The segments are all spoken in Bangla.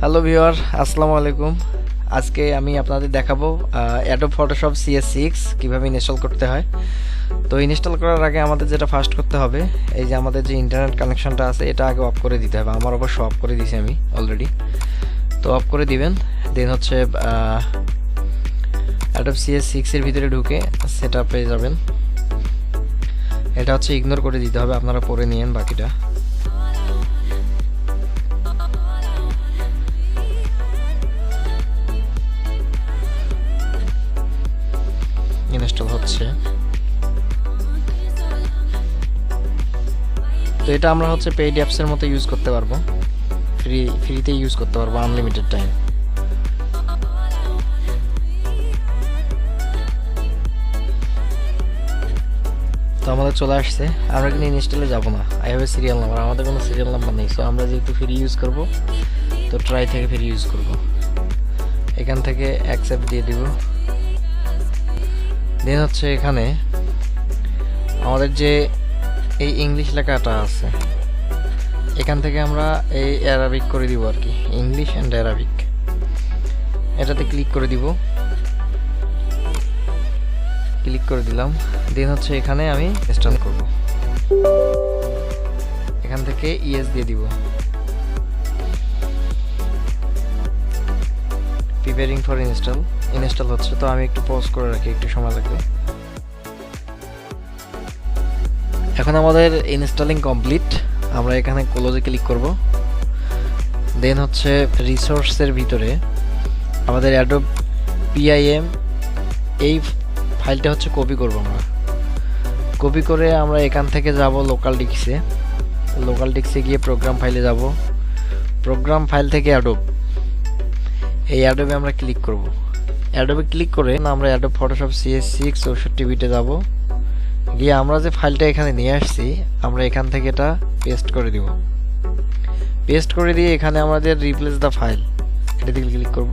হ্যালো ভিউয়ার, আসসালামু আলাইকুম। আজকে আমি আপনাদের দেখাবো অ্যাডোব ফটোশপ CS6 কিভাবে ইনস্টল করতে হয়। তো ইনস্টল করার আগে আমাদের যেটা ফার্স্ট করতে হবে, এই যে আমাদের যে ইন্টারনেট কানেকশনটা আছে এটা আগে অফ করে দিতে হবে। আমার অবশ্য অফ করে দিয়েছি আমি অলরেডি। তো অফ করে দিবেন, দেন হচ্ছে অ্যাডোব CS6 এর ভিতরে ঢুকে সেটআপ পেয়ে যাবেন। এটা হচ্ছে ইগনোর করে দিতে হবে, আপনারা পরে নিয়েন বাকিটা। ইনস্টল হচ্ছে। তো এটা আমরা হচ্ছে পেইড অ্যাপসের মতো ইউজ করতে পারবো, ফ্রিতে ইউজ করতে পারবো আনলিমিটেড টাইম। তো আমাদের চলে আসছে, আমরা কিন্তু ইনস্টলে যাব না। I have a serial number, আমাদের কোনো সিরিয়াল নাম্বার নেই। সো আমরা যেহেতু ফ্রি ইউজ করব, তো ট্রাই থেকে ফ্রি ইউজ করব। এখান থেকে অ্যাকসেপ্ট দিয়ে দিব। দেন হচ্ছে এখানে আমাদের যে এই ইংলিশ লেখাটা আছে, এখান থেকে আমরা এই অ্যারাবিক করে দিব আর কি, ইংলিশ অ্যান্ড অ্যারাবিক। এটাতে ক্লিক করে দিব, ক্লিক করে দিলাম। দেন হচ্ছে এখানে আমি ইনস্টল করব। এখান থেকে ইয়েস দিয়ে দিব। প্রিপেয়ারিং ফর ইনস্টল হচ্ছে, তো আমি একটু পজ করে রাখি, একটু সময় লাগবে। এখন আমাদের ইনস্টলিং কমপ্লিট। আমরা এখানে ক্লোজে ক্লিক করব। দেন হচ্ছে রিসোর্সের ভিতরে আমাদের অ্যাডোব PIM এই ফাইলটা হচ্ছে কপি করব। আমরা কপি করে আমরা এখান থেকে যাব লোকাল ডিস্কে গিয়ে প্রোগ্রাম ফাইলে যাব। প্রোগ্রাম ফাইল থেকে এই অ্যাডোবে আমরা ক্লিক করব। অ্যাডোবে ক্লিক করে আমরা অ্যাডোব ফটোশপ CS6 64 যাব। গিয়ে আমরা যে ফাইলটা এখানে নিয়ে আসছি, আমরা এখান থেকে এটা পেস্ট করে দিব। পেস্ট করে দিয়ে এখানে আমাদের রিপ্লেস দ্য ফাইল, এটাতে ক্লিক করব।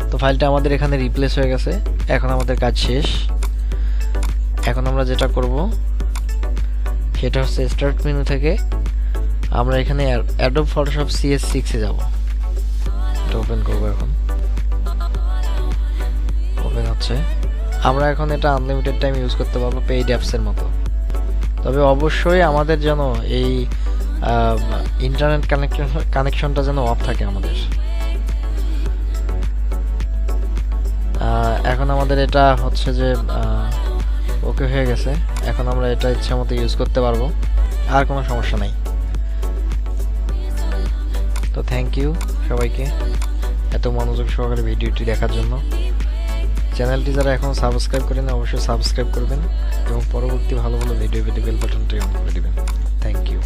তো ফাইলটা আমাদের এখানে রিপ্লেস হয়ে গেছে। এখন আমাদের কাজ শেষ। এখন আমরা যেটা করব সেটা হচ্ছে স্টার্ট মেনু থেকে আমরা এখানে অ্যাডোব ফটোশপ CS6 এ যাব। এটা ওপেন করব। এখন ওপেন হচ্ছে। আমরা এখন এটা আনলিমিটেড টাইম ইউজ করতে পারবো পেইড অ্যাপসের মতো। তবে অবশ্যই আমাদের যেন এই ইন্টারনেট কানেকশনটা যেন অফ থাকে আমাদের। এখন আমাদের এটা হচ্ছে যে ওকে হয়ে গেছে। এখন আমরা এটা ইচ্ছা মতো ইউজ করতে পারবো, আর কোনো সমস্যা নাই। তো থ্যাংক ইউ সবাইকে এত মনোযোগ সহকারে ভিডিওটি দেখার জন্য। চ্যানেলটি যারা এখন সাবস্ক্রাইব করেন অবশ্যই সাবস্ক্রাইব করবেন এবং পরবর্তী ভালো ভালো ভিডিও পেতে বেল বাটনটি অন করে দিবেন। Thank you.